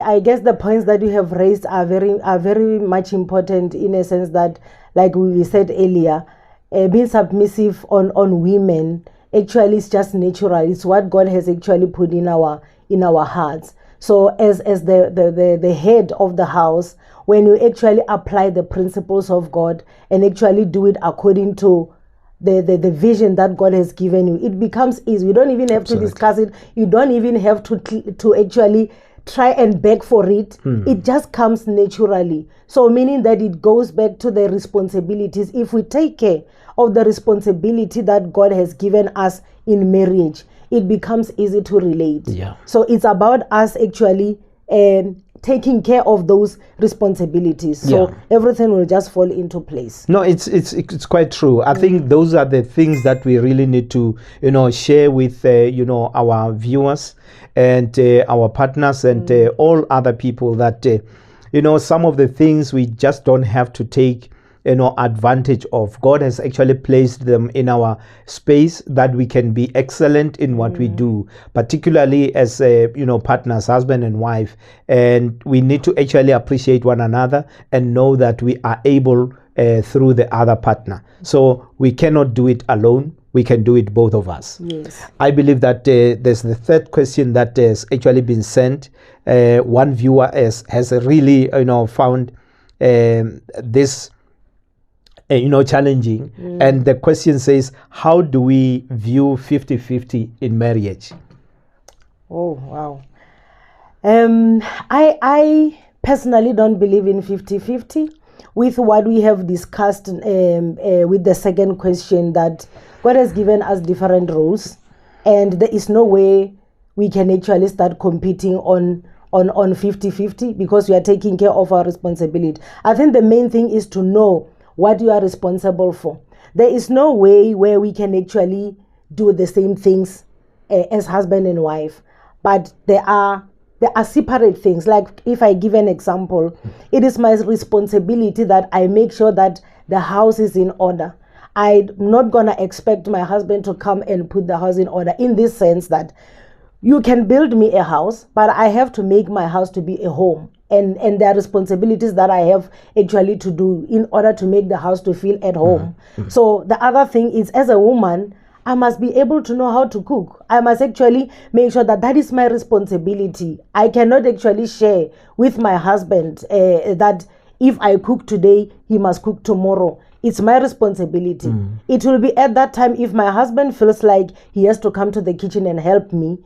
I guess the points that you have raised are very much important, in a sense that, like we said earlier, being submissive on women actually is just natural. It's what God has actually put in our hearts. So as the head of the house, when you actually apply the principles of God and actually do it according to the vision that God has given you, it becomes easy. You don't even have to discuss it. You don't even have to actually try and beg for it. It just comes naturally. So meaning that it goes back to the responsibilities. If we take care of the responsibility that God has given us in marriage, it becomes easy to relate. Yeah. So it's about us actually taking care of those responsibilities. So everything will just fall into place. No, it's quite true. I think those are the things that we really need to, share with, our viewers and our partners and all other people, that, some of the things we just don't have to take advantage of. God has actually placed them in our space that we can be excellent in what we do, particularly as partners, husband and wife, and we need to actually appreciate one another and know that we are able through the other partner. So we cannot do it alone. We can do it, both of us. Yes. I believe that there's the third question that has actually been sent. One viewer has really found this challenging. And the question says, how do we view 50-50 in marriage? Oh, wow. I personally don't believe in 50-50 with what we have discussed with the second question, that God has given us different roles, and there is no way we can actually start competing on 50-50, because we are taking care of our responsibility. I think the main thing is to know what you are responsible for. There is no way where we can actually do the same things as husband and wife, but there are separate things. Like, if I give an example, it is my responsibility that I make sure that the house is in order. I'm not gonna expect my husband to come and put the house in order, in this sense that you can build me a house, but I have to make my house to be a home. And there are responsibilities that I have actually to do in order to make the house to feel at home. So the other thing is, as a woman, I must be able to know how to cook. I must actually make sure that is my responsibility. I cannot actually share with my husband that if I cook today, he must cook tomorrow. It's my responsibility. It will be at that time, if my husband feels like he has to come to the kitchen and help me,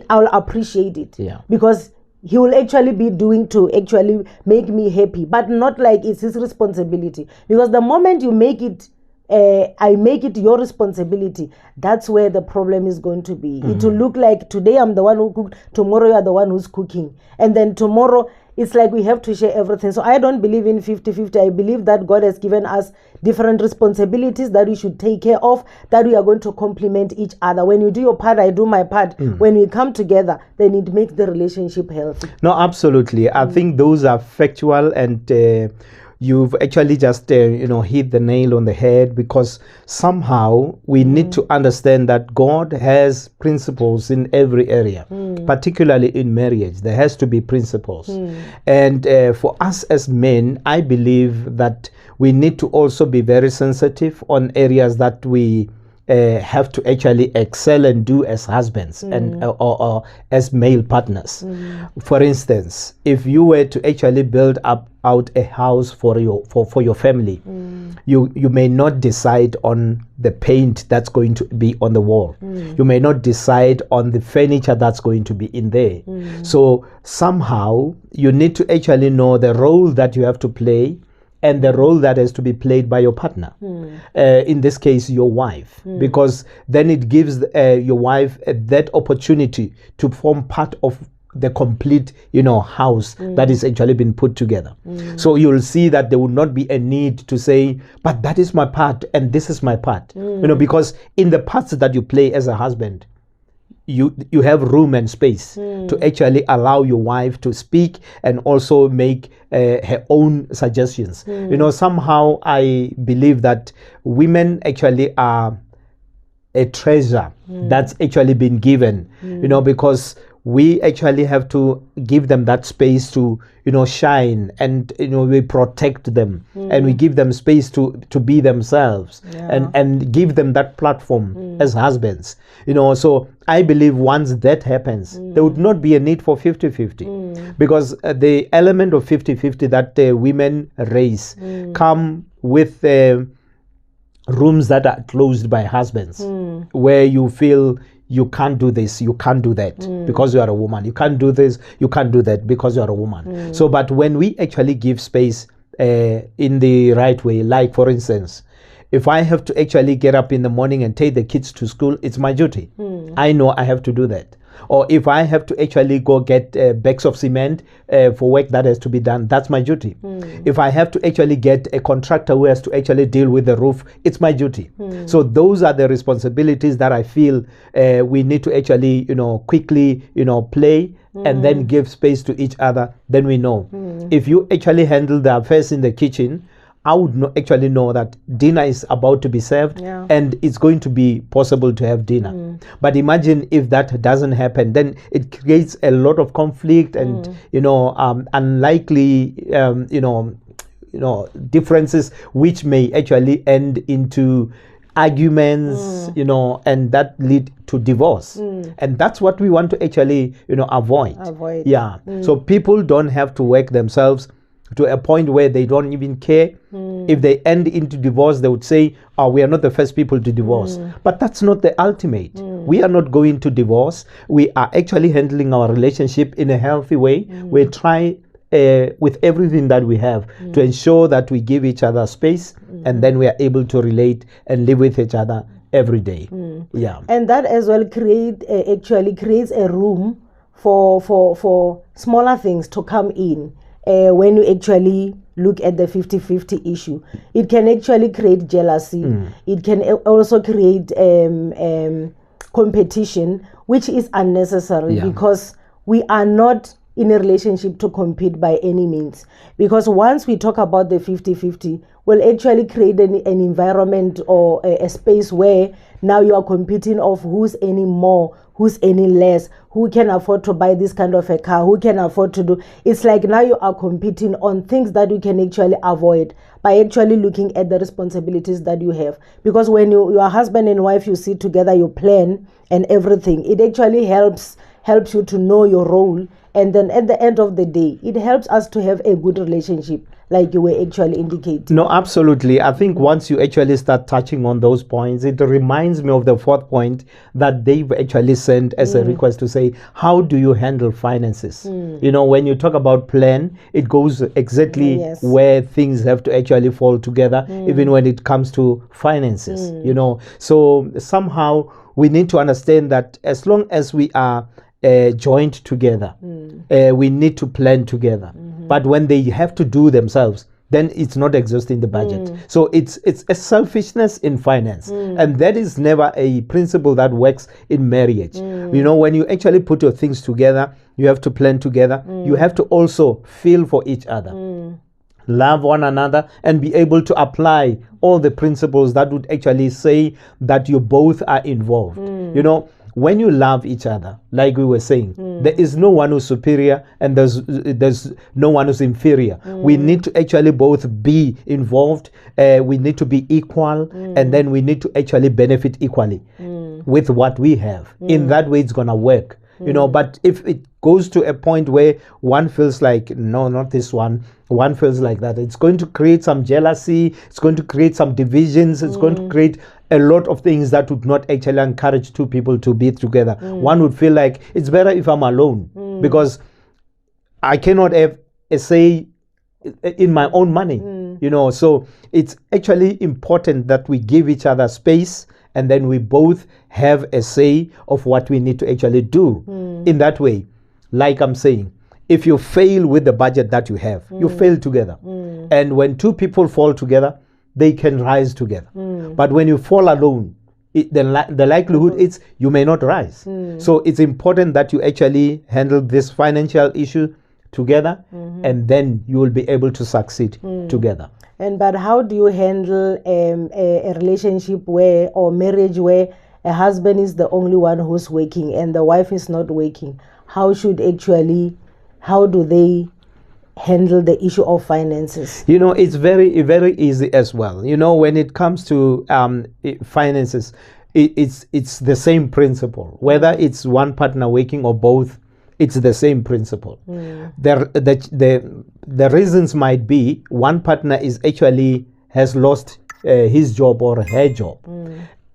I'll appreciate it. Yeah. Because he will actually be doing to actually make me happy, but not like it's his responsibility. Because the moment you make it, I make it your responsibility, that's where the problem is going to be. It will look like today I'm the one who cooked, tomorrow you are the one who's cooking. And then tomorrow, it's like we have to share everything. So I don't believe in 50-50. I believe that God has given us different responsibilities that we should take care of, that we are going to complement each other. When you do your part, I do my part. When we come together, then it makes the relationship healthy. No, absolutely. I think those are factual, and you've actually just hit the nail on the head, because somehow we need to understand that God has principles in every area, particularly in marriage. There has to be principles. And for us as men, I believe that we need to also be very sensitive on areas that we have to actually excel and do as husbands and or as male partners. For instance, if you were to actually build out a house for your family, you may not decide on the paint that's going to be on the wall. You may not decide on the furniture that's going to be in there. So somehow you need to actually know the role that you have to play and the role that has to be played by your partner, in this case your wife, because then it gives your wife that opportunity to form part of the complete house that is actually been put together. So you'll see that there will not be a need to say, but that is my part and this is my part, because in the parts that you play as a husband, you have room and space to actually allow your wife to speak and also make her own suggestions. Somehow I believe that women actually are a treasure that's actually been given, because we actually have to give them that space to, shine, and we protect them, and we give them space to be themselves, and give them that platform as husbands. So I believe once that happens, there would not be a need for 50-50, because the element of 50-50 that women raise come with rooms that are closed by husbands, where you feel you can't do this, you can't do that because you are a woman. You can't do this, you can't do that because you are a woman. So, but when we actually give space in the right way, like for instance, if I have to actually get up in the morning and take the kids to school, it's my duty. I know I have to do that. Or if I have to actually go get bags of cement for work that has to be done, that's my duty. If I have to actually get a contractor who has to actually deal with the roof, it's my duty. So those are the responsibilities that I feel we need to actually, quickly, play and then give space to each other. Then we know. If you actually handle the affairs in the kitchen, I would actually know that dinner is about to be served, and it's going to be possible to have dinner. But imagine if that doesn't happen, then it creates a lot of conflict and unlikely differences, which may actually end into arguments, and that lead to divorce. And that's what we want to actually avoid. Yeah. So people don't have to work themselves to a point where they don't even care. If they end into divorce, they would say, oh, we are not the first people to divorce. But that's not the ultimate. We are not going to divorce. We are actually handling our relationship in a healthy way. We try with everything that we have to ensure that we give each other space, and then we are able to relate and live with each other every day. Yeah. And that as well actually creates a room for smaller things to come in. When you actually look at the 50-50 issue, it can actually create jealousy. It can also create competition, which is unnecessary, because we are not in a relationship to compete by any means. Because once we talk about the 50-50, we'll actually create an environment or a space where now you are competing of who's any more, who's any less, who can afford to buy this kind of a car, who can afford to do. It's like now you are competing on things that you can actually avoid by actually looking at the responsibilities that you have. Because when you are husband and wife, you sit together, you plan and everything, it actually helps you to know your role. And then at the end of the day, it helps us to have a good relationship, like you were actually indicating. No, absolutely. I think once you actually start touching on those points, it reminds me of the fourth point that they've actually sent as a request to say, how do you handle finances? When you talk about plan, it goes exactly where things have to actually fall together, even when it comes to finances, So somehow we need to understand that as long as we are joined together, we need to plan together. But when they have to do themselves, then it's not exhausting the budget. So it's a selfishness in finance, and that is never a principle that works in marriage. When you actually put your things together, you have to plan together. You have to also feel for each other, love one another, and be able to apply all the principles that would actually say that you both are involved. When you love each other, like we were saying, there is no one who's superior and there's no one who's inferior. We need to actually both be involved. We need to be equal, and then we need to actually benefit equally with what we have. In that way, it's gonna work. But if it goes to a point where one feels like, no, not this one feels like that, it's going to create some jealousy, it's going to create some divisions, it's going to create a lot of things that would not actually encourage two people to be together. One would feel like it's better if I'm alone, because I cannot have a say in my own money. So it's actually important that we give each other space, and then we both have a say of what we need to actually do. In that way, like I'm saying, if you fail with the budget that you have, you fail together. And when two people fall together, they can rise together. But when you fall alone, the likelihood is you may not rise. So it's important that you actually handle this financial issue together, and then you will be able to succeed together. But how do you handle a relationship or marriage where a husband is the only one who's working and the wife is not working? how do they handle the issue of finances? It's very, very easy as well. When it comes to finances, it's the same principle. Whether it's one partner working or both, it's the same principle. The reasons might be one partner has lost his job or her job.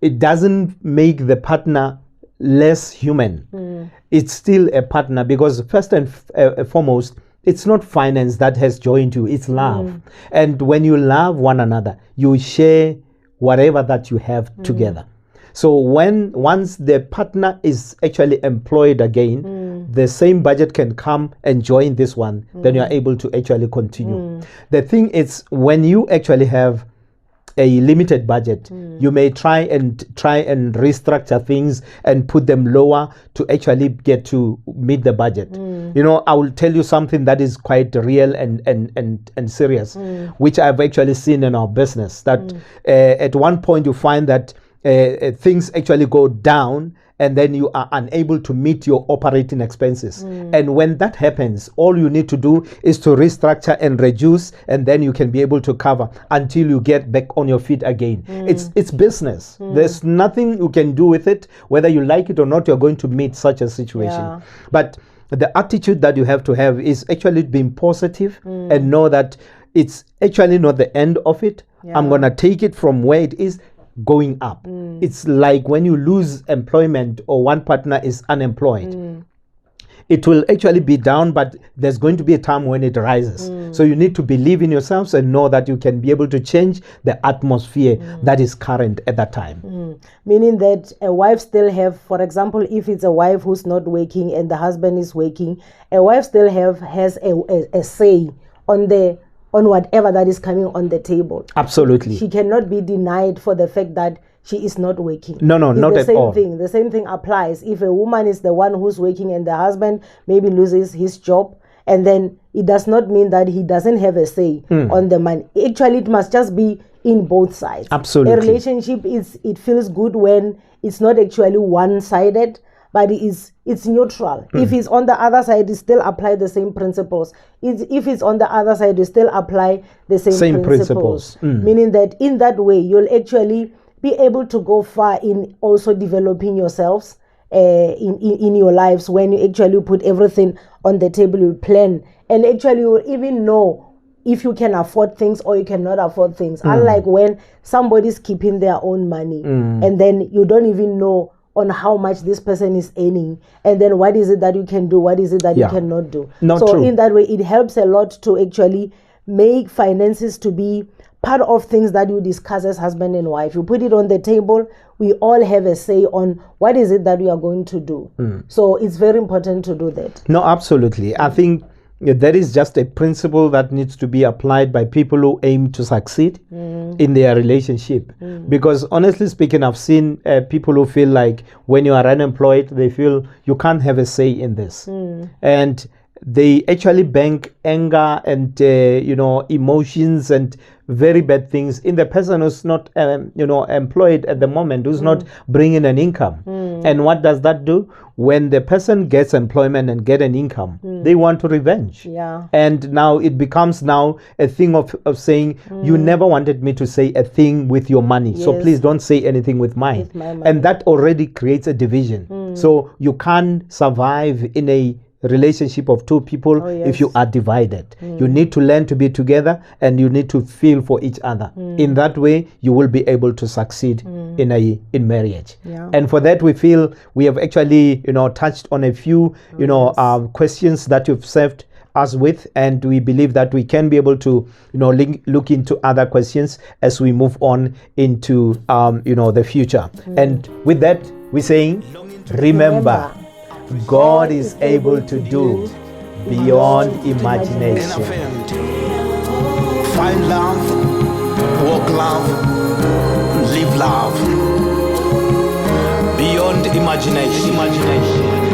It doesn't make the partner less human. It's still a partner, because first and foremost, it's not finance that has joined you, it's love. And when you love one another, you share whatever that you have together. So once the partner is actually employed again, the same budget can come and join this one, then you are able to actually continue. The thing is, when you actually have a limited budget, you may try and restructure things and put them lower to actually get to meet the budget. I will tell you something that is quite real and serious, which I've actually seen in our business, that at one point you find that things actually go down, and then you are unable to meet your operating expenses. And when that happens, all you need to do is to restructure and reduce, and then you can be able to cover until you get back on your feet again. It's business. There's nothing you can do with it. Whether you like it or not, you're going to meet such a situation. But the attitude that you have to have is actually being positive and know that it's actually not the end of it. I'm going to take it from where it is going up. It's like when you lose employment or one partner is unemployed, it will actually be down, but there's going to be a time when it rises. So you need to believe in yourselves and know that you can be able to change the atmosphere that is current at that time. Meaning that a wife still have, for example, if it's a wife who's not working and the husband is working, a wife still has a say on whatever that is coming on the table. Absolutely. She cannot be denied for the fact that she is not working. No, not at all. The same thing applies. If a woman is the one who's working and the husband maybe loses his job, and then it does not mean that he doesn't have a say on the money. Actually, it must just be in both sides. Absolutely. A relationship it feels good when it's not actually one-sided, but it's neutral. If it's on the other side, you still apply the same principles. If it's on the other side, you still apply the same principles. Meaning that in that way, you'll actually be able to go far in also developing yourselves in your lives. When you actually put everything on the table, you plan, and actually you will even know if you can afford things or you cannot afford things. Unlike when somebody's keeping their own money and then you don't even know on how much this person is earning, and then what is it that you can do, what is it that you cannot do. True. In that way, it helps a lot to actually make finances to be part of things that you discuss as husband and wife. You put it on the table, we all have a say on what is it that we are going to do. So it's very important to do that. No, absolutely. I think that is just a principle that needs to be applied by people who aim to succeed in their relationship. Because honestly speaking, I've seen people who feel like when you are unemployed, they feel you can't have a say in this. And they actually bank anger and emotions and very bad things in the person who's not employed at the moment, who's not bringing an income. And what does that do? When the person gets employment and get an income, they want to revenge. And now it becomes a thing of saying, you never wanted me to say a thing with your money, so please don't say anything with mine. And that already creates a division. So you can't survive in a relationship of two people if you are divided. You need to learn to be together, and you need to feel for each other. In that way, you will be able to succeed in marriage. And for that, we feel we have actually touched on a few questions that you've served us with, and we believe that we can be able to look into other questions as we move on into the future. And with that, we're saying, remember, God is able to do beyond imagination. Find love, walk love, live love. Beyond imagination.